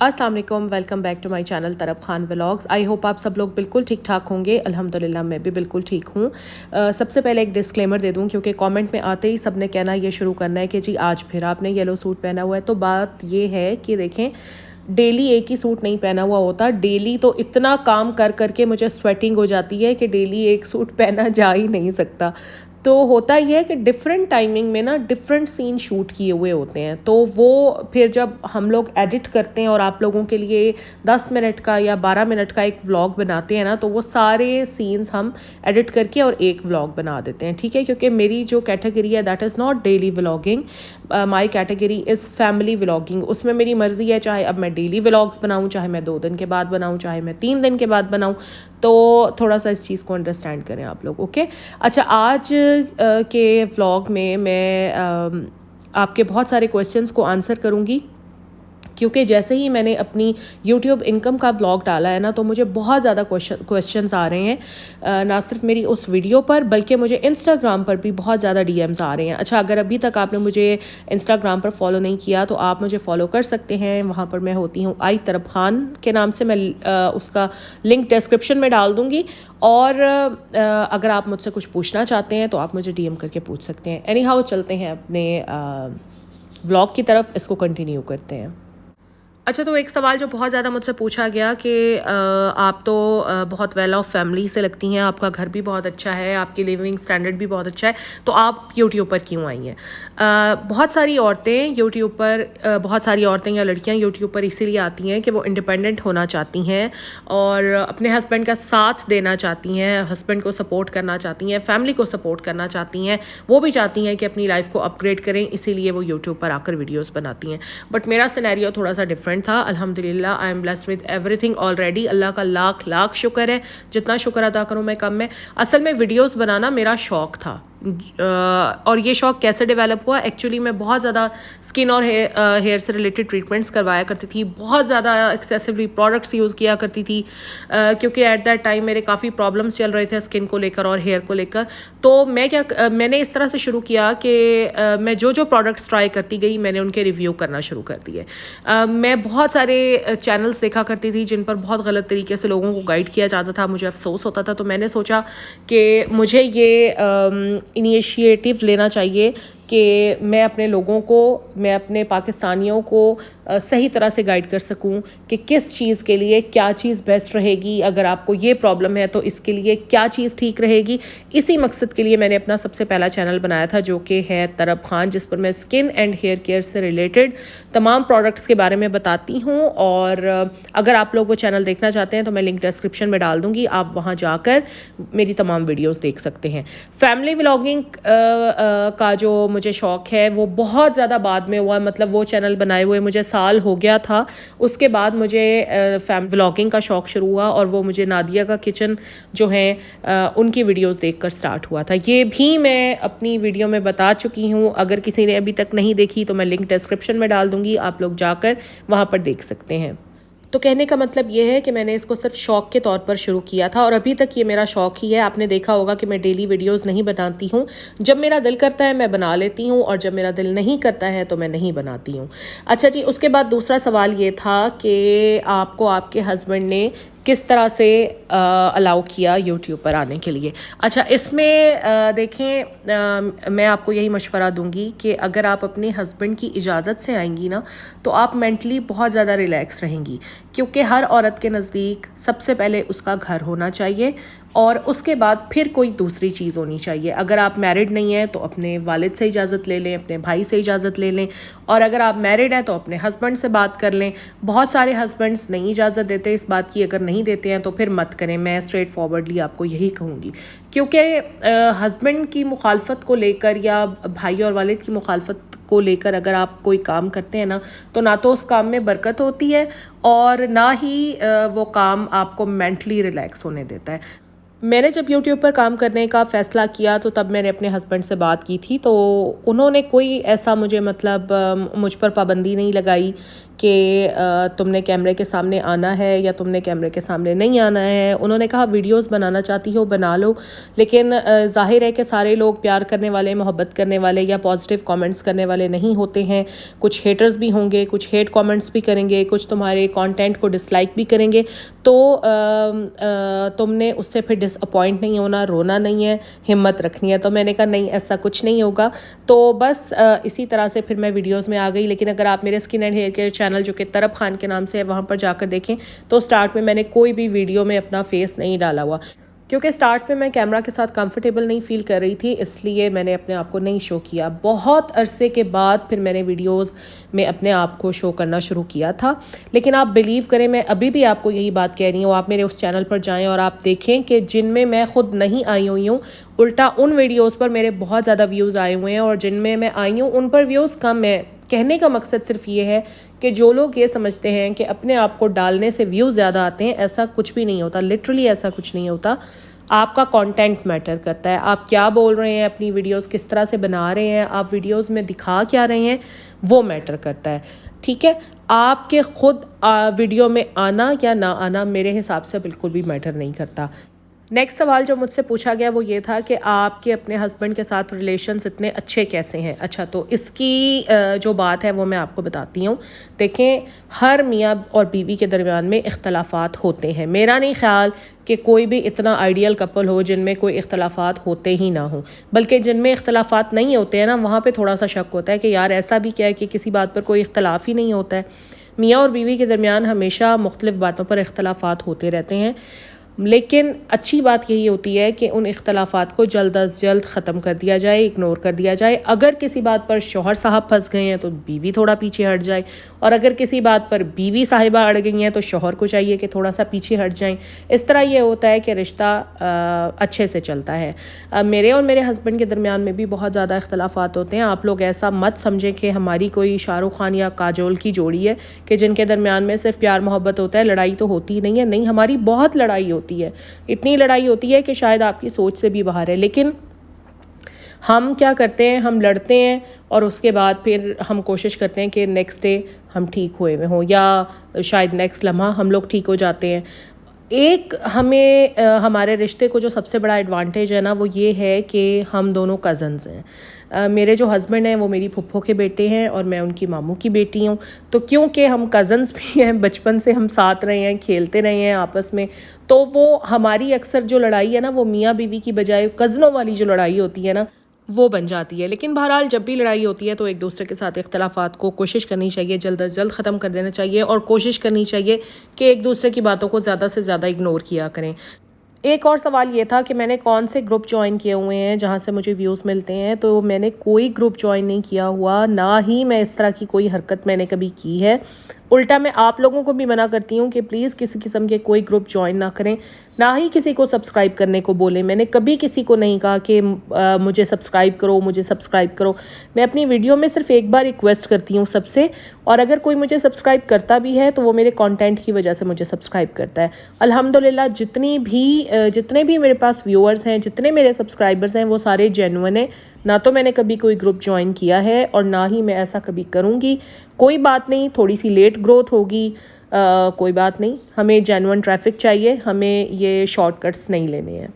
अस्सलाम वालेकुम, welcome back to my channel Tarab Khan vlogs. I hope आप सब लोग बिल्कुल ठीक ठाक होंगे। अल्हम्दुलिल्लाह मैं भी बिल्कुल ठीक हूँ। सबसे पहले एक डिस्क्लेमर दे दूँ, क्योंकि कमेंट में आते ही सब ने कहना ये शुरू करना है कि जी आज फिर आपने येलो सूट पहना हुआ है। तो बात ये है कि देखें, डेली एक ही सूट नहीं पहना हुआ होता। डेली तो इतना काम कर करके मुझे स्वेटिंग हो जाती है कि डेली एक सूट पहना जा ही नहीं सकता। तो होता ही है कि डिफरेंट टाइमिंग में ना डिफरेंट सीन शूट किए हुए होते हैं, तो वो फिर जब हम लोग एडिट करते हैं और आप लोगों के लिए 10 मिनट का या 12 मिनट का एक व्लॉग बनाते हैं ना, तो वो सारे सीन्स हम एडिट करके और एक व्लॉग बना देते हैं, ठीक है। क्योंकि मेरी जो कैटेगरी है that is not daily vlogging, my category is family vlogging. उसमें मेरी मर्ज़ी है, चाहे अब मैं डेली व्लॉग्स बनाऊँ, चाहे मैं 2 दिन के बाद बनाऊँ, चाहे मैं 3 दिन के बाद बनाऊँ। तो थोड़ा सा इस चीज़ को अंडरस्टैंड करें आप लोग, ओके। अच्छा, आज के व्लॉग में मैं आपके बहुत सारे क्वेश्चंस को आंसर करूँगी, क्योंकि जैसे ही मैंने अपनी YouTube इनकम का व्लॉग डाला है ना, तो मुझे बहुत ज़्यादा क्वेश्चंस आ रहे हैं, ना सिर्फ मेरी उस वीडियो पर बल्कि मुझे इंस्टाग्राम पर भी बहुत ज़्यादा DMs आ रहे हैं। अच्छा, अगर अभी तक आपने मुझे इंस्टाग्राम पर फॉलो नहीं किया तो आप मुझे फॉलो कर सकते हैं। वहाँ पर मैं होती हूँ आई तरब खान के नाम से। मैं उसका लिंक डिस्क्रिप्शन में डाल दूँगी, और अगर आप मुझसे कुछ पूछना चाहते हैं तो आप मुझे DM करके पूछ सकते हैं। एनी हाउ, चलते हैं अपने व्लॉग की तरफ, इसको कंटिन्यू करते हैं। अच्छा, तो एक सवाल जो बहुत ज़्यादा मुझसे पूछा गया कि आप तो बहुत वेल ऑफ फैमिली से लगती हैं, आपका घर भी बहुत अच्छा है, आपकी लिविंग स्टैंडर्ड भी बहुत अच्छा है, तो आप यूट्यूब पर क्यों आई हैं। बहुत सारी औरतें यूट्यूब पर, बहुत सारी औरतें या लड़कियां यूट्यूब पर इसीलिए आती हैं कि वो इंडिपेंडेंट होना चाहती हैं और अपने हस्बैंड का साथ देना चाहती हैं, हस्बैंड को सपोर्ट करना चाहती हैं, फैमिली को सपोर्ट करना चाहती हैं। वो भी चाहती हैं कि अपनी लाइफ को अपग्रेड करें, इसीलिए वो यूट्यूब पर आकर वीडियोज़ बनाती हैं। बट मेरा सिनेरियो थोड़ा सा डिफरेंट था। अल्हम्दुलिल्लाह, I am blessed with everything already. Allah का लाख लाख शुक्र है, जितना शुक्र अदा करूँ मैं कम है। असल में वीडियोस बनाना मेरा शौक था, और ये शौक कैसे डेवलप हुआ, एक्चुअली मैं बहुत ज़्यादा स्किन और हेयर से रिलेटेड ट्रीटमेंट्स करवाया करती थी, बहुत ज़्यादा एक्सेसिवली प्रोडक्ट्स यूज़ किया करती थी, क्योंकि एट दैट टाइम मेरे काफ़ी प्रॉब्लम्स चल रहे थे स्किन को लेकर और हेयर को लेकर। तो मैंने इस तरह से शुरू किया कि मैं जो जो प्रोडक्ट्स ट्राई करती गई, मैंने उनके रिव्यू करना शुरू कर दिए। मैं बहुत सारे चैनल्स देखा करती थी जिन पर बहुत गलत तरीके से लोगों को गाइड किया जाता था, मुझे अफसोस होता था। तो मैंने सोचा कि मुझे ये इनिशिएटिव लेना चाहिए कि मैं अपने लोगों को, मैं अपने पाकिस्तानियों को सही तरह से गाइड कर सकूं कि किस चीज़ के लिए क्या चीज़ बेस्ट रहेगी। अगर आपको ये प्रॉब्लम है तो इसके लिए क्या चीज़ ठीक रहेगी। इसी मकसद के लिए मैंने अपना सबसे पहला चैनल बनाया था, जो कि है तरब खान, जिस पर मैं स्किन एंड हेयर केयर से रिलेटेड तमाम प्रोडक्ट्स के बारे में बताती हूँ। और अगर आप लोग वो चैनल देखना चाहते हैं तो मैं लिंक डिस्क्रिप्शन में डाल दूँगी, आप वहाँ जाकर मेरी तमाम वीडियोज़ देख सकते हैं। फैमिली व्लॉगिंग का जो मुझे शौक़ है वो बहुत ज़्यादा बाद में हुआ, मतलब वो चैनल बनाए हुए मुझे साल हो गया था। उसके बाद मुझे व्लॉगिंग का शौक़ शुरू हुआ, और वो मुझे नादिया का किचन जो है उनकी वीडियोस देखकर स्टार्ट हुआ था। ये भी मैं अपनी वीडियो में बता चुकी हूँ, अगर किसी ने अभी तक नहीं देखी तो मैं लिंक डिस्क्रिप्शन में डाल दूँगी, आप लोग जाकर वहाँ पर देख सकते हैं। तो कहने का मतलब ये है कि मैंने इसको सिर्फ शौक़ के तौर पर शुरू किया था, और अभी तक ये मेरा शौक़ ही है। आपने देखा होगा कि मैं डेली वीडियोस नहीं बनाती हूँ, जब मेरा दिल करता है मैं बना लेती हूँ, और जब मेरा दिल नहीं करता है तो मैं नहीं बनाती हूँ। अच्छा जी, उसके बाद दूसरा सवाल ये था कि आपको आपके हस्बैंड ने किस तरह से अलाउ किया यूट्यूब पर आने के लिए। अच्छा, इसमें देखें, मैं आपको यही मशवरा दूंगी कि अगर आप अपने हस्बैंड की इजाज़त से आएंगी ना, तो आप मेंटली बहुत ज़्यादा रिलैक्स रहेंगी, क्योंकि हर औरत के नज़दीक सबसे पहले उसका घर होना चाहिए, और उसके बाद फिर कोई दूसरी चीज़ होनी चाहिए। अगर आप मैरिड नहीं हैं तो अपने वालिद से इजाज़त ले लें, अपने भाई से इजाज़त ले लें, और अगर आप मैरिड हैं तो अपने हस्बैंड से बात कर लें। बहुत सारे हस्बैंड्स नहीं इजाज़त देते इस बात की, अगर नहीं देते हैं तो फिर मत करें। मैं स्ट्रेट फॉरवर्डली आपको यही कहूँगी, क्योंकि हस्बैंड की मुखालफत को लेकर या भाई और वालिद की मुखालफत को लेकर अगर आप कोई काम करते हैं ना तो उस काम में बरकत होती है, और ना ही वो काम आपको मेंटली रिलैक्स होने देता है। मैंने जब यूट्यूब पर काम करने का फ़ैसला किया तो तब मैंने अपने हस्बैंड से बात की थी, तो उन्होंने कोई ऐसा मुझे मतलब मुझ पर पाबंदी नहीं लगाई कि तुमने कैमरे के सामने आना है या तुमने कैमरे के सामने नहीं आना है। उन्होंने कहा वीडियोस बनाना चाहती हो बना लो, लेकिन ज़ाहिर है कि सारे लोग प्यार करने वाले, मोहब्बत करने वाले या पॉजिटिव कमेंट्स करने वाले नहीं होते हैं। कुछ हेटर्स भी होंगे, कुछ हेट कमेंट्स भी करेंगे, कुछ तुम्हारे कंटेंट को डिसलाइक भी करेंगे। तो तुमने उससे फिर डिसअपॉइंट नहीं होना, रोना नहीं है, हिम्मत रखनी है। तो मैंने कहा नहीं, ऐसा कुछ नहीं होगा। तो बस इसी तरह से फिर मैं वीडियोस में आ गई। लेकिन अगर आप मेरे skin and hair care channel जो कि तरब खान के नाम से है, वहाँ पर जाकर देखें तो स्टार्ट में मैंने कोई भी वीडियो में अपना फेस नहीं डाला हुआ, क्योंकि स्टार्ट में मैं कैमरा के साथ कंफर्टेबल नहीं फ़ील कर रही थी, इसलिए मैंने अपने आप को नहीं शो किया। बहुत अरसे के बाद फिर मैंने वीडियोस में अपने आप को शो करना शुरू किया था। लेकिन आप बिलीव करें, मैं अभी भी आपको यही बात कह रही हूँ। आप मेरे उस चैनल पर जाएं और आप देखें कि जिनमें मैं खुद नहीं आई हुई हूँ, उल्टा उन वीडियोज़ पर मेरे बहुत ज़्यादा व्यूज़ आए हुए हैं, और जिनमें मैं आई हूँ उन पर व्यूज़ कम है। कहने का मकसद सिर्फ ये है कि जो लोग ये समझते हैं कि अपने आप को डालने से व्यूज़ ज़्यादा आते हैं, ऐसा कुछ भी नहीं होता। लिटरली ऐसा कुछ नहीं होता। आपका कंटेंट मैटर करता है। आप क्या बोल रहे हैं, अपनी वीडियोस किस तरह से बना रहे हैं, आप वीडियोस में दिखा क्या रहे हैं, वो मैटर करता है। ठीक है, आपके खुद वीडियो में आना या ना आना मेरे हिसाब से बिल्कुल भी मैटर नहीं करता। नेक्स्ट सवाल जो मुझसे पूछा गया वो ये था कि आपके अपने हस्बैंड के साथ रिलेशन्स इतने अच्छे कैसे हैं। अच्छा, तो इसकी जो बात है वो मैं आपको बताती हूँ। देखें, हर मियाँ और बीवी के दरमियान में इख्तलाफात होते हैं। मेरा नहीं ख्याल कि कोई भी इतना आइडियल कपल हो जिनमें कोई इख्तलाफात होते ही ना हो, बल्कि जिनमें इख्तलाफात नहीं होते हैं ना, वहाँ पे थोड़ा सा शक होता है कि यार ऐसा भी क्या है कि किसी बात पर कोई इख्तलाफ ही नहीं होता है। मियाँ और बीवी के दरमियान हमेशा मुख्तलिफ बातों पर इख्तलाफात होते रहते हैं, लेकिन अच्छी बात यही होती है कि उन इख्तलाफात को जल्द अज जल्द ख़त्म कर दिया जाए, इग्नोर कर दिया जाए। अगर किसी बात पर शौहर साहब फंस गए हैं तो बीवी थोड़ा पीछे हट जाए, और अगर किसी बात पर बीवी साहिबा अड़ गई हैं तो शौहर को चाहिए कि थोड़ा सा पीछे हट जाएं। इस तरह ये होता है कि रिश्ता अच्छे से चलता है। मेरे और मेरे हस्बैंड के दरमियान में भी बहुत ज़्यादा इख्तलाफात होते हैं। आप लोग ऐसा मत समझें कि हमारी कोई शाहरुख खान या काजोल की जोड़ी है कि जिनके दरमियान में सिर्फ प्यार मोहब्बत होता है, लड़ाई तो होती ही नहीं है। नहीं, हमारी बहुत लड़ाई होती है, इतनी लड़ाई होती है कि शायद आपकी सोच से भी बाहर है। लेकिन हम क्या करते हैं, हम लड़ते हैं और उसके बाद फिर हम कोशिश करते हैं कि नेक्स्ट डे हम ठीक हुए में हों, या शायद नेक्स्ट लम्हा हम लोग ठीक हो जाते हैं। एक हमें हमारे रिश्ते को जो सबसे बड़ा एडवांटेज है ना, वो ये है कि हम दोनों कज़न्स हैं। मेरे जो हस्बैंड हैं वो मेरी फुफ्फो के बेटे हैं और मैं उनकी मामू की बेटी हूँ। तो क्योंकि हम कज़न्स भी हैं, बचपन से हम साथ रहे हैं, खेलते रहे हैं आपस में, तो वो हमारी अक्सर जो लड़ाई है ना, वो मियाँ बीवी की बजाय कज़नों वाली जो लड़ाई होती है ना, वो बन जाती है। लेकिन बहरहाल जब भी लड़ाई होती है तो एक दूसरे के साथ इख्तलाफात को कोशिश करनी चाहिए जल्द अज जल्द ख़त्म कर देना चाहिए, और कोशिश करनी चाहिए कि एक दूसरे की बातों को ज़्यादा से ज़्यादा इग्नोर किया करें। एक और सवाल ये था कि मैंने कौन से ग्रुप ज्वाइन किए हुए हैं जहाँ से मुझे व्यूज़ मिलते हैं। तो मैंने कोई ग्रुप ज्वाइन नहीं किया हुआ, ना ही मैं इस तरह की कोई हरकत मैंने कभी की है। उल्टा मैं आप लोगों को भी मना करती हूँ कि प्लीज़ किसी किस्म के कोई ग्रुप ज्वाइन ना करें, ना ही किसी को सब्सक्राइब करने को बोलें। मैंने कभी किसी को नहीं कहा कि मुझे सब्सक्राइब करो, मुझे सब्सक्राइब करो। मैं अपनी वीडियो में सिर्फ एक बार रिक्वेस्ट करती हूँ सबसे, और अगर कोई मुझे सब्सक्राइब करता भी है तो वो मेरे कंटेंट की वजह से मुझे सब्सक्राइब करता है। अल्हम्दुलिल्लाह जितने भी मेरे पास व्यूअर्स हैं, जितने मेरे सब्सक्राइबर्स हैं, वो सारे जेन्युइन हैं। ना तो मैंने कभी कोई ग्रुप ज्वाइन किया है और ना ही मैं ऐसा कभी करूँगी। कोई बात नहीं, थोड़ी सी लेट ग्रोथ होगी, कोई बात नहीं। हमें जेन्युइन ट्रैफिक चाहिए, हमें ये शॉर्टकट्स नहीं लेने हैं।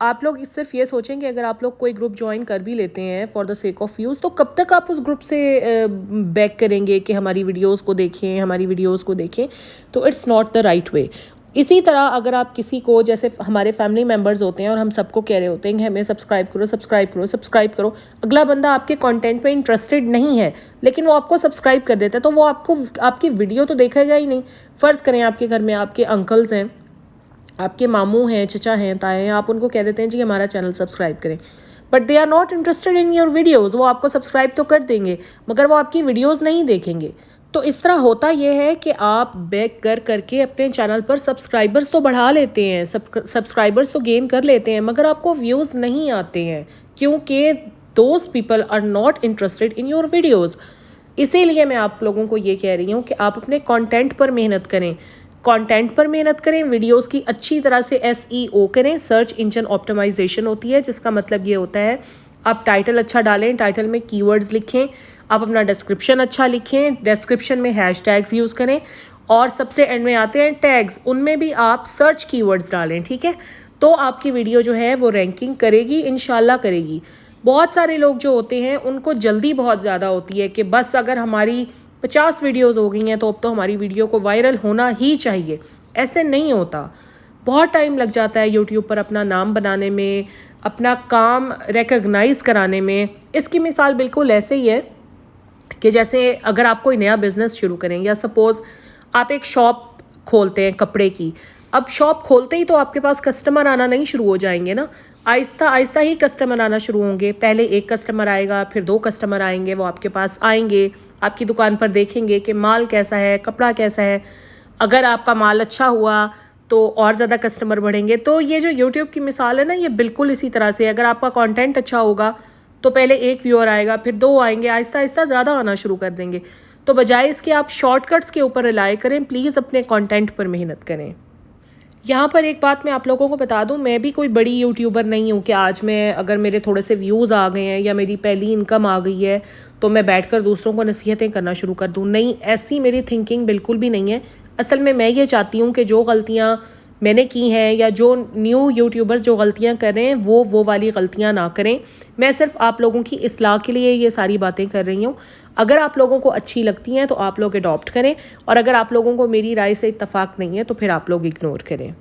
आप लोग सिर्फ ये सोचें कि अगर आप लोग कोई ग्रुप ज्वाइन कर भी लेते हैं for the sake of views, तो कब तक आप उस ग्रुप से बैक करेंगे कि हमारी वीडियोस को देखें, हमारी वीडियोस को देखें। तो it's not the right way. इसी तरह अगर आप किसी को, जैसे हमारे फैमिली मेम्बर्स होते हैं और हम सबको कह रहे होते हैं कि हमें सब्सक्राइब करो, सब्सक्राइब करो, सब्सक्राइब करो, अगला बंदा आपके कंटेंट पे इंटरेस्टेड नहीं है लेकिन वो आपको सब्सक्राइब कर देता है, तो वो आपकी वीडियो तो देखेगा ही नहीं। फ़र्ज़ करें आपके घर में आपके अंकल्स हैं, आपके मामू हैं, चचा हैं, ताए हैं, आप उनको कह देते हैं जी हमारा चैनल सब्सक्राइब करें, but they are not interested in your videos. वो आपको सब्सक्राइब तो कर देंगे मगर वो आपकी वीडियोज़ नहीं देखेंगे। तो इस तरह होता ये है कि आप बैक करके अपने चैनल पर सब्सक्राइबर्स तो बढ़ा लेते हैं, सब्सक्राइबर्स तो गेन कर लेते हैं, मगर आपको व्यूज़ नहीं आते हैं क्योंकि those people are not interested in your videos. इसीलिए मैं आप लोगों को ये कह रही हूँ कि आप अपने कंटेंट पर मेहनत करें। कंटेंट पर मेहनत करें, वीडियोस की अच्छी तरह से SEO करें, सर्च इंजन ऑप्टिमाइजेशन होती है, जिसका मतलब ये होता है आप टाइटल अच्छा डालें, टाइटल में कीवर्ड्स लिखें, आप अपना डिस्क्रिप्शन अच्छा लिखें, डिस्क्रिप्शन में हैशटैग्स यूज़ करें, और सबसे एंड में आते हैं टैग्स, उनमें भी आप सर्च कीवर्ड्स डालें, ठीक है। तो आपकी वीडियो जो है वो रैंकिंग करेगी, इंशाल्लाह करेगी। बहुत सारे लोग जो होते हैं उनको जल्दी बहुत ज़्यादा होती है कि बस अगर हमारी 50 वीडियोज़ हो गई हैं तो अब तो हमारी वीडियो को वायरल होना ही चाहिए। ऐसे नहीं होता, बहुत टाइम लग जाता है यूट्यूब पर अपना नाम बनाने में, अपना काम रिकग्नाइज़ कराने में। इसकी मिसाल बिल्कुल ऐसे ही है कि जैसे अगर आप कोई नया बिज़नेस शुरू करें, या सपोज़ आप एक शॉप खोलते हैं कपड़े की। अब शॉप खोलते ही तो आपके पास कस्टमर आना नहीं शुरू हो जाएंगे ना, आहिस्ता आहिस्ता ही कस्टमर आना शुरू होंगे। पहले एक कस्टमर आएगा, फिर 2 कस्टमर आएंगे, वो आपके पास आएंगे, आपकी दुकान पर देखेंगे कि माल कैसा है, कपड़ा कैसा है। अगर आपका माल अच्छा हुआ तो और ज़्यादा कस्टमर बढ़ेंगे। तो ये जो यूट्यूब की मिसाल है ना, ये बिल्कुल इसी तरह से। अगर आपका कंटेंट अच्छा होगा तो पहले 1 व्यूअर आएगा, फिर 2 आएंगे, आहिस्ता आहिस्ता ज़्यादा आना शुरू कर देंगे। तो बजाय इसके आप शॉर्टकट्स के ऊपर रिलाय करें, प्लीज़ अपने कंटेंट पर मेहनत करें। यहाँ पर एक बात मैं आप लोगों को बता दूँ, मैं भी कोई बड़ी यूट्यूबर नहीं हूँ कि आज मैं अगर मेरे थोड़े से व्यूज़ आ गए हैं या मेरी पहली इनकम आ गई है तो मैं बैठकर दूसरों को नसीहतें करना शुरू कर दूँ। नहीं, ऐसी मेरी थिंकिंग बिल्कुल भी नहीं है। असल में मैं ये चाहती हूँ कि जो गलतियाँ मैंने की हैं या जो न्यू यूट्यूबर्स जो गलतियाँ कर रहे हैं वो वाली गलतियाँ ना करें। मैं सिर्फ आप लोगों की इस्लाह के लिए ये सारी बातें कर रही हूँ। अगर आप लोगों को अच्छी लगती हैं तो आप लोग अडॉप्ट करें, और अगर आप लोगों को मेरी राय से इत्तफाक नहीं है तो फिर आप लोग इग्नोर करें।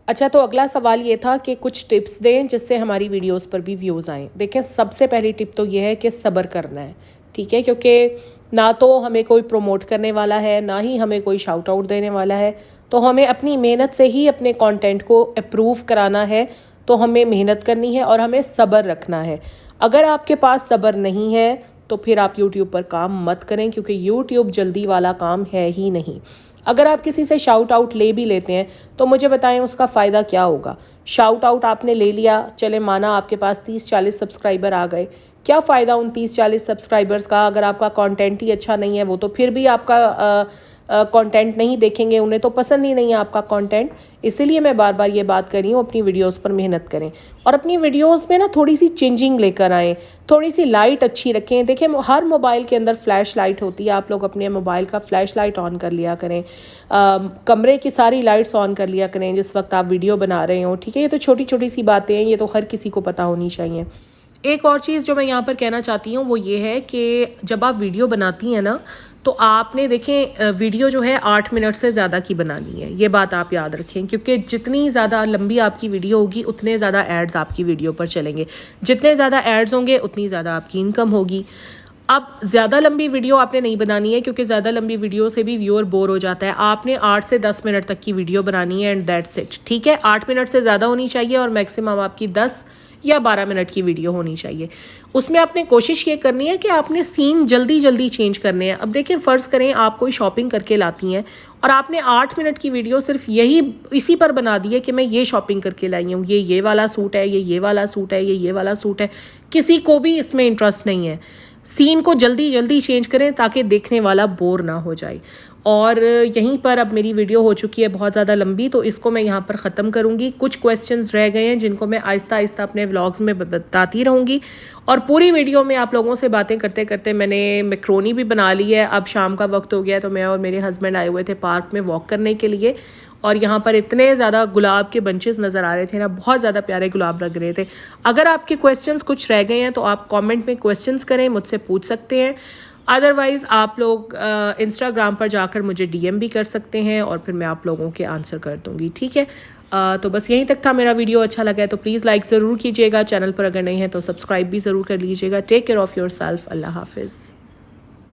अच्छा, तो अगला सवाल ये था कि कुछ टिप्स दें जिससे हमारी वीडियोस पर भी व्यूज़ आएँ। देखें, सबसे पहली टिप तो ये है कि सब्र करना है, ठीक है, क्योंकि ना तो हमें कोई प्रमोट करने वाला है, ना ही हमें कोई शाउट आउट देने वाला है। तो हमें अपनी मेहनत से ही अपने कंटेंट को अप्रूव कराना है। तो हमें मेहनत करनी है और हमें सब्र रखना है। अगर आपके पास सब्र नहीं है तो फिर आप यूट्यूब पर काम मत करें, क्योंकि यूट्यूब जल्दी वाला काम है ही नहीं। अगर आप किसी से शाउट आउट ले भी लेते हैं तो मुझे बताएं उसका फ़ायदा क्या होगा। शाउट आउट आपने ले लिया, चले माना आपके पास 30-40 सब्सक्राइबर आ गए, क्या फ़ायदा उन 30-40 सब्सक्राइबर्स का अगर आपका कंटेंट ही अच्छा नहीं है। वो तो फिर भी आपका कंटेंट नहीं देखेंगे, उन्हें तो पसंद ही नहीं है आपका कंटेंट। इसीलिए मैं बार बार ये बात कर रही हूँ, अपनी वीडियोस पर मेहनत करें और अपनी वीडियोस में ना थोड़ी सी चेंजिंग लेकर आएँ, थोड़ी सी लाइट अच्छी रखें। देखिए, हर मोबाइल के अंदर फ्लैश लाइट होती है, आप लोग अपने मोबाइल का फ्लैश लाइट ऑन कर लिया करें, कमरे की सारी लाइट्स ऑन कर लिया करें जिस वक्त आप वीडियो बना रहे हो, ठीक है। ये तो छोटी छोटी सी बातें हैं, ये तो हर किसी को पता होनी चाहिए। एक और चीज़ जो मैं यहाँ पर कहना चाहती हूँ वो ये है कि जब आप वीडियो बनाती हैं ना, तो आपने देखें वीडियो जो है 8 मिनट से ज़्यादा की बनानी है। ये बात आप याद रखें, क्योंकि जितनी ज़्यादा लंबी आपकी वीडियो होगी उतने ज़्यादा एड्स आपकी वीडियो पर चलेंगे, जितने ज़्यादा एड्स होंगे उतनी ज़्यादा आपकी इनकम होगी। अब ज़्यादा लंबी वीडियो आपने नहीं बनानी है, क्योंकि ज़्यादा लंबी वीडियो से भी व्यूअर बोर हो जाता है। आपने 8 से 10 मिनट तक की वीडियो बनानी है एंड दैट्स इट, ठीक है। 8 मिनट से ज़्यादा होनी चाहिए और मैक्सिमम आपकी 10 या 12 मिनट की वीडियो होनी चाहिए। उसमें आपने कोशिश ये करनी है कि आपने सीन जल्दी जल्दी चेंज करने हैं। अब देखिए, फ़र्ज़ करें आप कोई शॉपिंग करके लाती हैं और आपने 8 मिनट की वीडियो सिर्फ इसी पर बना दी है कि मैं ये शॉपिंग करके लाई हूँ, ये वाला सूट है, ये वाला सूट है, ये वाला सूट है। किसी को भी इसमें इंटरेस्ट नहीं है। सीन को जल्दी जल्दी चेंज करें ताकि देखने वाला बोर ना हो जाए। और यहीं पर अब मेरी वीडियो हो चुकी है बहुत ज़्यादा लंबी, तो इसको मैं यहाँ पर ख़त्म करूँगी। कुछ क्वेश्चंस रह गए हैं जिनको मैं आहिस्ता आहिस्ता अपने व्लॉग्स में बताती रहूँगी। और पूरी वीडियो में आप लोगों से बातें करते करते मैंने मैक्रोनी भी बना ली है। अब शाम का वक्त हो गया, तो मैं और मेरे हस्बैंड आए हुए थे पार्क में वॉक करने के लिए, और यहाँ पर इतने ज़्यादा गुलाब के बंचेस नज़र आ रहे थे ना, बहुत ज़्यादा प्यारे गुलाब लग रहे थे। अगर आपके क्वेश्चंस कुछ रह गए हैं तो आप कमेंट में क्वेश्चंस करें, मुझसे पूछ सकते हैं। अदरवाइज़ आप लोग इंस्टाग्राम पर जाकर मुझे DM भी कर सकते हैं और फिर मैं आप लोगों के आंसर कर दूँगी, ठीक है। तो बस यहीं तक था। मेरा वीडियो अच्छा लगा है तो प्लीज़ लाइक ज़रूर कीजिएगा। चैनल पर अगर नहीं है तो सब्सक्राइब भी ज़रूर कर लीजिएगा। Take care of yourself. Allah हाफिज़।